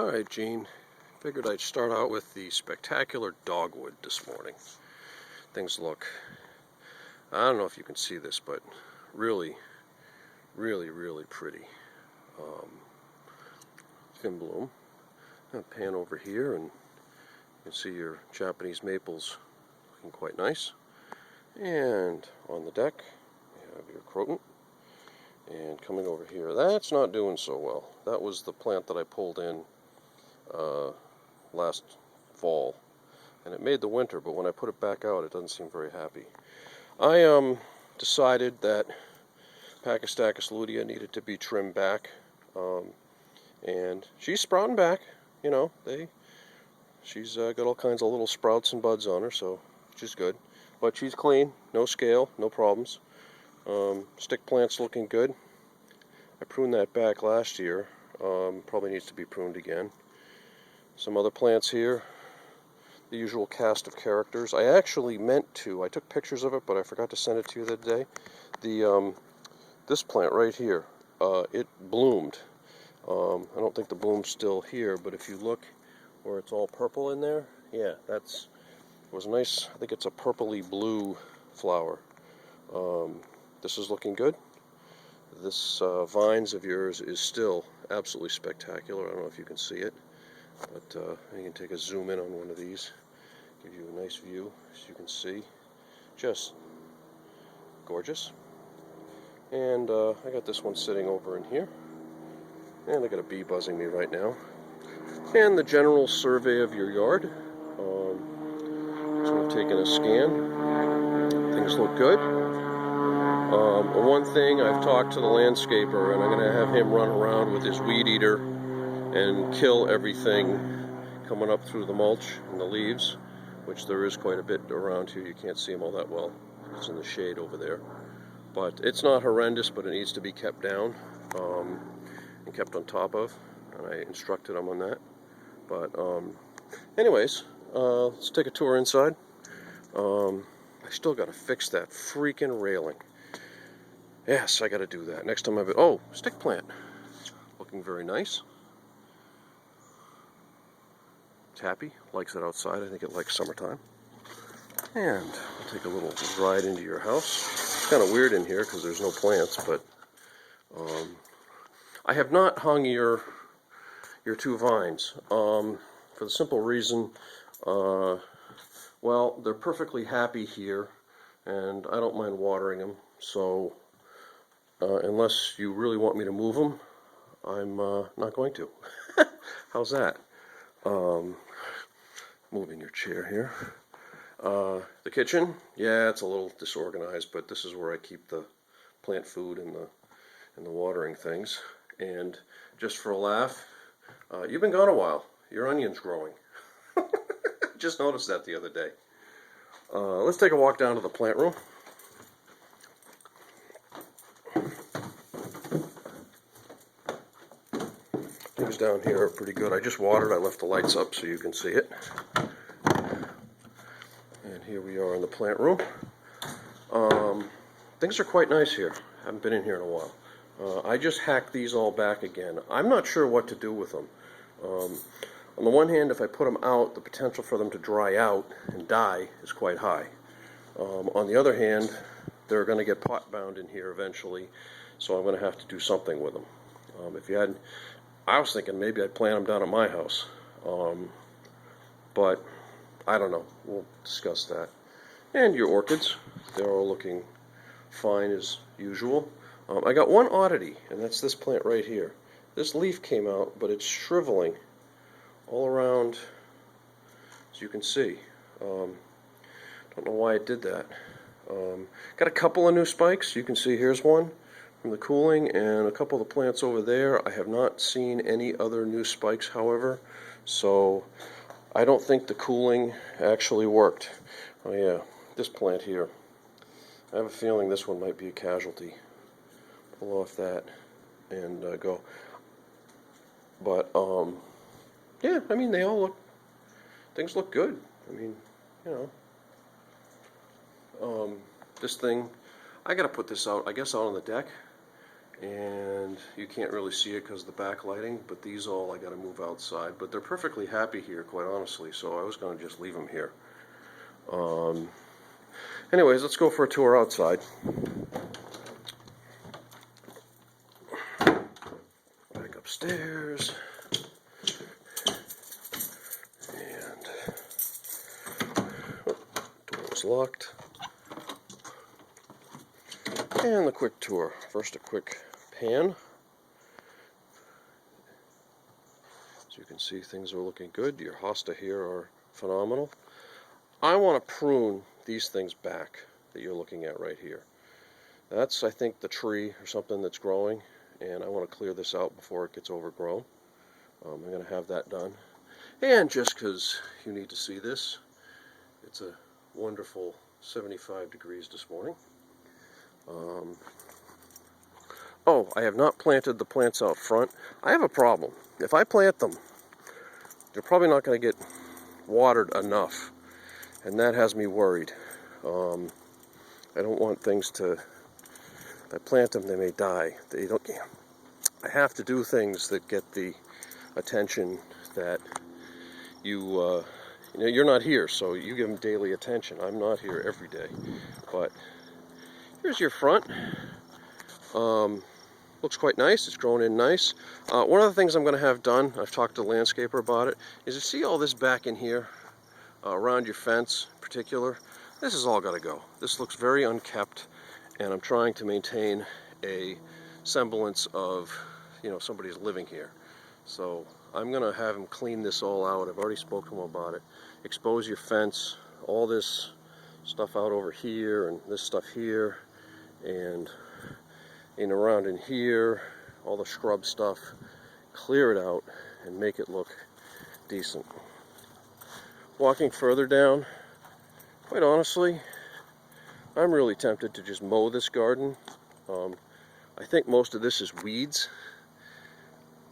Alright, Gene. Figured I'd start out with the spectacular dogwood this morning. Things look, I don't know if you can see this, but really, really pretty. In bloom. I'll pan over here and you can see your Japanese maples looking quite nice. And on the deck, you have your croton. And coming over here, that's not doing so well. That was the plant that I pulled in last fall, and it made the winter, but when I put it back out, it doesn't seem very happy. I decided that Pachystachus lutea needed to be trimmed back, and she's sprouting back. You know, she's got all kinds of little sprouts and buds on her, so which is good. But she's clean, no scale, no problems. Stick plant's looking good. I pruned that back last year. Probably needs to be pruned again. Some other plants here. The usual cast of characters. I actually meant to. I took pictures of it, but I forgot to send it to you the other day. This plant right here, it bloomed. I don't think the bloom's still here, but if you look where it's all purple in there, yeah, it was nice. I think it's a purpley blue flower. This is looking good. This vines of yours is still absolutely spectacular. I don't know if you can see it, but you can take a zoom in on one of these, give you a nice view, as you can see. Just gorgeous. And I got this one sitting over in here, and I got a bee buzzing me right now. And the general survey of your yard. So I've taken a scan. Things look good. One thing, I've talked to the landscaper, and I'm going to have him run around with his weed eater and kill everything coming up through the mulch and the leaves, which there is quite a bit around here. You can't see them all that well. It's in the shade over there. But it's not horrendous, but it needs to be kept down and kept on top of, and I instructed him on that. But anyways, let's take a tour inside. I still got to fix that freaking railing. Yes, I got to do that. Next time stick plant. Looking very nice. It's happy. Likes it outside. I think it likes summertime. And I'll take a little ride into your house. It's kind of weird in here because there's no plants, but I have not hung your two vines for the simple reason, well, they're perfectly happy here, and I don't mind watering them, so unless you really want me to move them, I'm not going to. How's that? Moving your chair here. The kitchen, yeah, it's a little disorganized, but this is where I keep the plant food and the watering things. And just for a laugh, you've been gone a while. Your onion's growing. Just noticed that the other day. Let's take a walk down to the plant room. Things down here are pretty good. I just watered. I left the lights up so you can see it. And here we are in the plant room. Things are quite nice here. Haven't been in here in a while. I just hacked these all back again. I'm not sure what to do with them. On the one hand, if I put them out, the potential for them to dry out and die is quite high. On the other hand, they're going to get pot bound in here eventually, so I'm going to have to do something with them. I was thinking maybe I'd plant them down at my house, but I don't know. We'll discuss that. And your orchids, they're all looking fine as usual. I got one oddity, and that's this plant right here. This leaf came out, but it's shriveling all around, as you can see. Don't know why it did that. Got a couple of new spikes. You can see here's one from the cooling, and a couple of the plants over there. I have not seen any other new spikes, however, so I don't think the cooling actually worked. Oh yeah, this plant here. I have a feeling this one might be a casualty. Pull off that and go. But yeah, I mean, things look good. I mean, you know, this thing, I gotta put this out, I guess, out on the deck, and you can't really see it because of the backlighting, but these all I got to move outside. But they're perfectly happy here, quite honestly, so I was going to just leave them here. Anyways, let's go for a tour outside. Back upstairs. And door was locked. And the quick tour. First, a quick pan. As you can see, things are looking good. Your hosta here are phenomenal. I want to prune these things back that you're looking at right here. That's, I think, the tree or something that's growing, and I want to clear this out before it gets overgrown. I'm going to have that done. And just because you need to see this, it's a wonderful 75 degrees this morning. Oh, I have not planted the plants out front. I have a problem. If I plant them, they're probably not going to get watered enough, and that has me worried. I don't want things to, if I plant them, they may die. They don't. I have to do things that get the attention that you know, you're not here, so you give them daily attention. I'm not here every day. But here's your front. Looks quite nice. It's grown in nice. One of the things I'm going to have done, I've talked to the landscaper about it, is you see all this back in here, around your fence in particular. This has all got to go. This looks very unkept, and I'm trying to maintain a semblance of, you know, somebody's living here. So I'm going to have him clean this all out. I've already spoke to him about it. Expose your fence, all this stuff out over here, and this stuff here, and in around in here, all the scrub stuff. Clear it out and make it look decent. Walking further down, quite honestly, I'm really tempted to just mow this garden. I think most of this is weeds,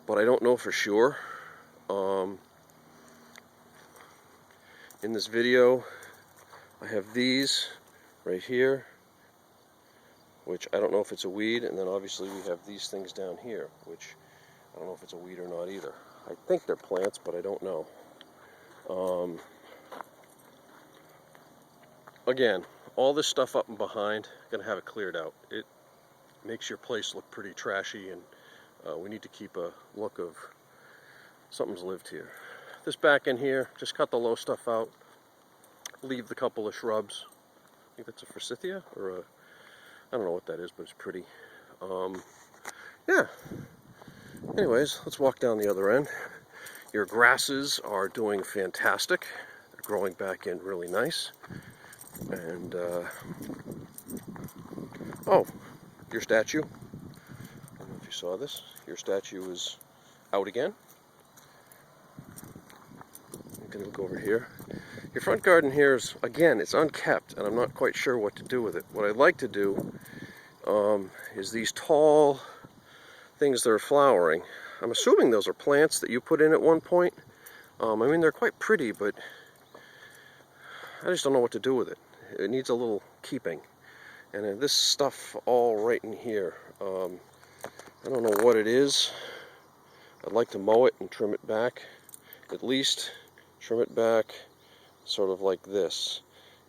but I don't know for sure. In this video, I have these right here, which I don't know if it's a weed, and then obviously we have these things down here, which I don't know if it's a weed or not either. I think they're plants, but I don't know. Again, all this stuff up and behind, gonna have it cleared out. It makes your place look pretty trashy, and we need to keep a look of something's lived here. This back in here, just cut the low stuff out, leave the couple of shrubs. I think that's a forsythia, or a, I don't know what that is, but it's pretty. Yeah. Anyways, let's walk down the other end. Your grasses are doing fantastic. They're growing back in really nice. And, oh, your statue. I don't know if you saw this. Your statue is out again. You can look over here. Your front garden here is, again, it's unkept, and I'm not quite sure what to do with it. What I'd like to do is these tall things that are flowering. I'm assuming those are plants that you put in at one point. I mean, they're quite pretty, but I just don't know what to do with it. It needs a little keeping. And this stuff all right in here, I don't know what it is. I'd like to mow it and trim it back. At least trim it back sort of like this.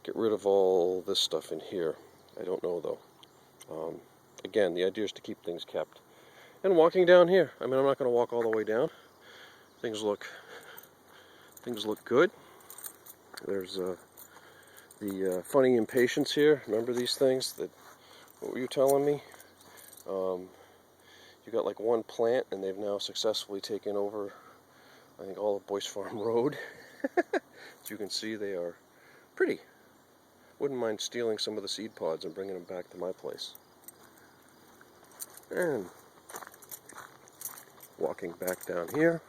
Get rid of all this stuff in here. I don't know though. Again, the idea is to keep things kept. And walking down here, I mean, I'm not going to walk all the way down. Things look good. There's the funny impatience here. Remember these things? What were you telling me? You got like one plant, and they've now successfully taken over, I think, all of Boyce Farm Road. As you can see, they are pretty. Wouldn't mind stealing some of the seed pods and bringing them back to my place. And walking back down here.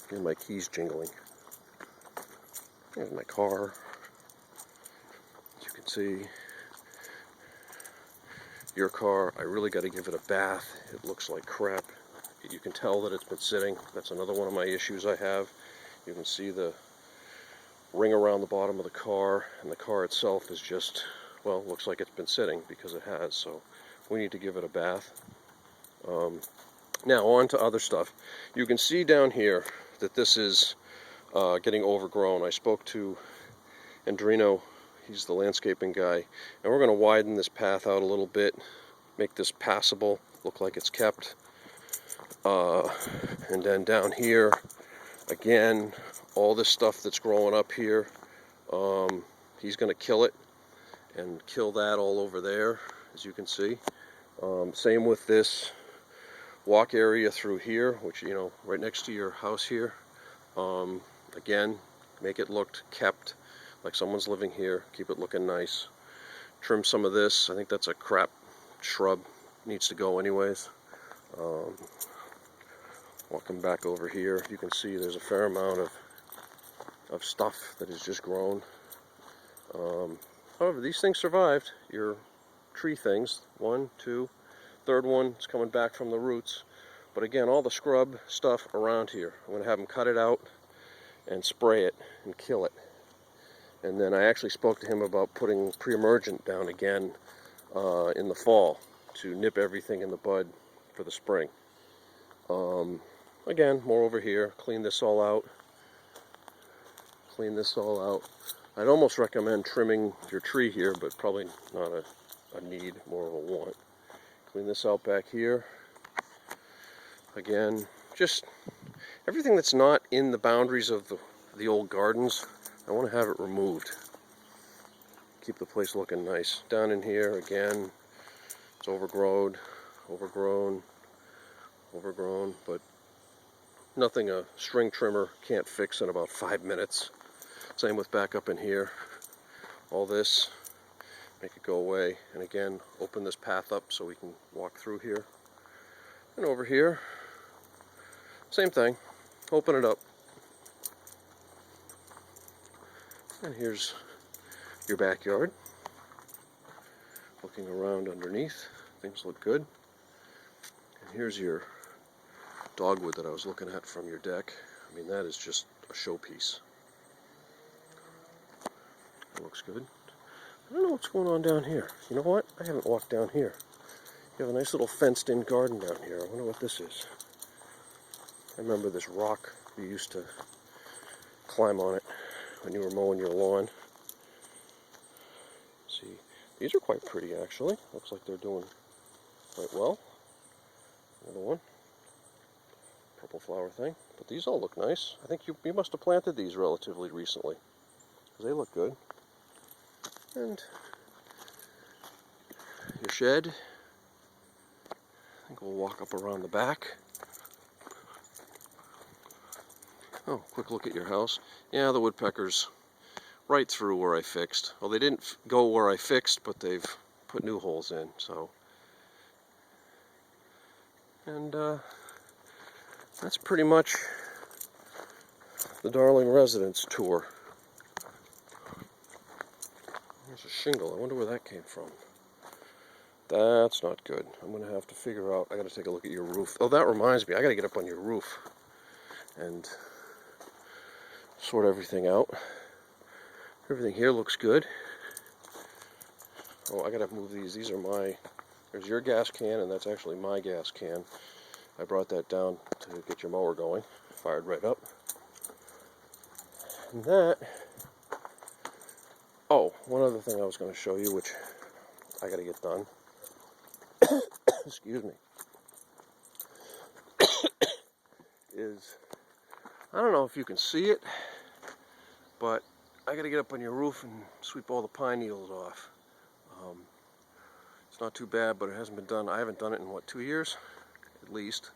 Hear my keys jingling. There's my car. As you can see, your car, I really got to give it a bath. It looks like crap. You can tell that it's been sitting. That's another one of my issues I have. You can see the ring around the bottom of the car, and the car itself is just, well, looks like it's been sitting because it has, so we need to give it a bath. Now on to other stuff. You can see down here that this is getting overgrown. I spoke to Andrino, he's the landscaping guy, and we're going to widen this path out a little bit, make this passable, look like it's kept. And then down here, again, all this stuff that's growing up here, he's going to kill it and kill that all over there, as you can see. Same with this walk area through here, which, you know, right next to your house here. Again, make it look kept, like someone's living here, keep it looking nice. Trim some of this. I think that's a crap shrub, needs to go anyways. Walking back over here, you can see there's a fair amount of stuff that has just grown. However, these things survived. Your tree things, 1, 2, third one is coming back from the roots. But again, all the scrub stuff around here, I'm going to have them cut it out and spray it and kill it. And then I actually spoke to him about putting pre-emergent down again in the fall to nip everything in the bud for the spring. Again, more over here, clean this all out. Clean this all out. I'd almost recommend trimming your tree here, but probably not a need, more of a want. Clean this out back here. Again, just everything that's not in the boundaries of the old gardens, I want to have it removed. Keep the place looking nice. Down in here, again, it's overgrown, but nothing a string trimmer can't fix in about 5 minutes. Same with back up in here. All this, make it go away. And again, open this path up so we can walk through here. And over here, same thing, open it up. And here's your backyard. Looking around underneath, things look good. And here's your dogwood that I was looking at from your deck. I mean, that is just a showpiece. That looks good. I don't know what's going on down here. You know what? I haven't walked down here. You have a nice little fenced-in garden down here. I wonder what this is. I remember this rock. You used to climb on it when you were mowing your lawn. See, these are quite pretty, actually. Looks like they're doing quite well. Another one. Purple flower thing. But these all look nice. I think you must have planted these relatively recently, because they look good. And your shed. I think we'll walk up around the back. Oh, quick look at your house. Yeah, the woodpeckers right through where I fixed. Well, they didn't go where I fixed, but they've put new holes in, so. And that's pretty much the Darling Residence tour. There's a shingle. I wonder where that came from. That's not good. I'm going to have to figure out, I got to take a look at your roof. Oh, that reminds me, I got to get up on your roof and sort everything out. Everything here looks good. Oh, I got to move these. These are my, there's your gas can, and that's actually my gas can. I brought that down to get your mower going. Fired right up. And that, oh, one other thing I was going to show you, which I got to get done. Excuse me. Is, I don't know if you can see it, but I got to get up on your roof and sweep all the pine needles off. It's not too bad, but it hasn't been done. I haven't done it in, what, 2 years? At least.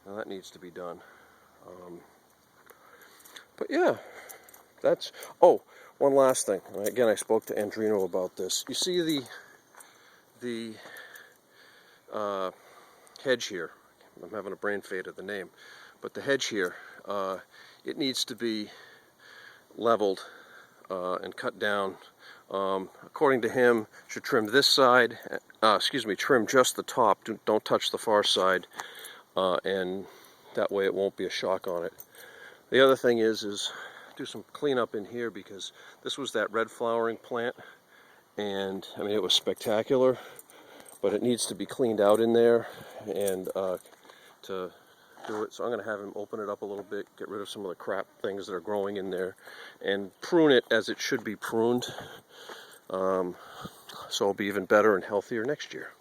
Now that needs to be done. But yeah, that's, oh, one last thing. Again, I spoke to Andrino about this. You see the hedge here. I'm having a brain fade of the name. But the hedge here, it needs to be leveled and cut down. According to him, should trim this side, trim just the top, don't touch the far side, and that way it won't be a shock on it. The other thing is do some cleanup in here because this was that red flowering plant, and I mean it was spectacular, but it needs to be cleaned out in there, and to do it, so I'm going to have him open it up a little bit, get rid of some of the crap things that are growing in there, and prune it as it should be pruned, so it'll be even better and healthier next year.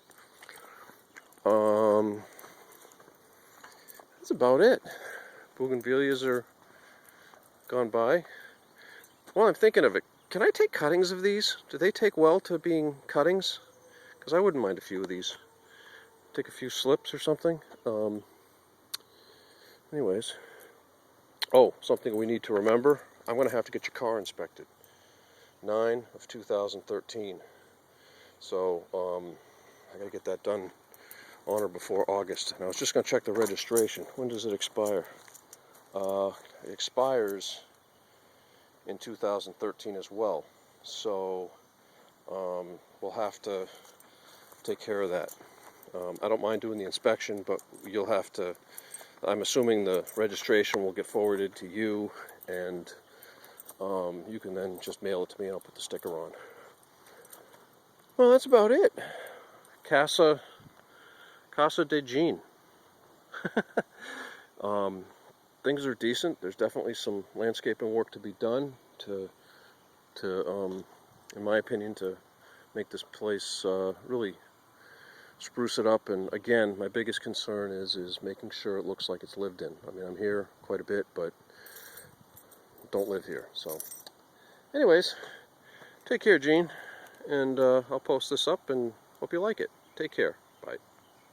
That's about it. Bougainvilleas are gone by. Well, I'm thinking of it. Can I take cuttings of these? Do they take well to being cuttings? Because I wouldn't mind a few of these. Take a few slips or something. Anyways. Oh, something we need to remember. I'm going to have to get your car inspected. 9 of 2013. So, I got to get that done on or before August. And I was just going to check the registration. When does it expire? It expires in 2013 as well. So, we'll have to take care of that. I don't mind doing the inspection, but you'll have to, I'm assuming the registration will get forwarded to you, and you can then just mail it to me and I'll put the sticker on. Well, that's about it. Casa de Jean. Things are decent. There's definitely some landscaping work to be done to in my opinion, to make this place really spruce it up. And again, my biggest concern is making sure it looks like it's lived in. I mean, I'm here quite a bit, but don't live here. So anyways, take care, Gene, and I'll post this up and hope you like it. Take care.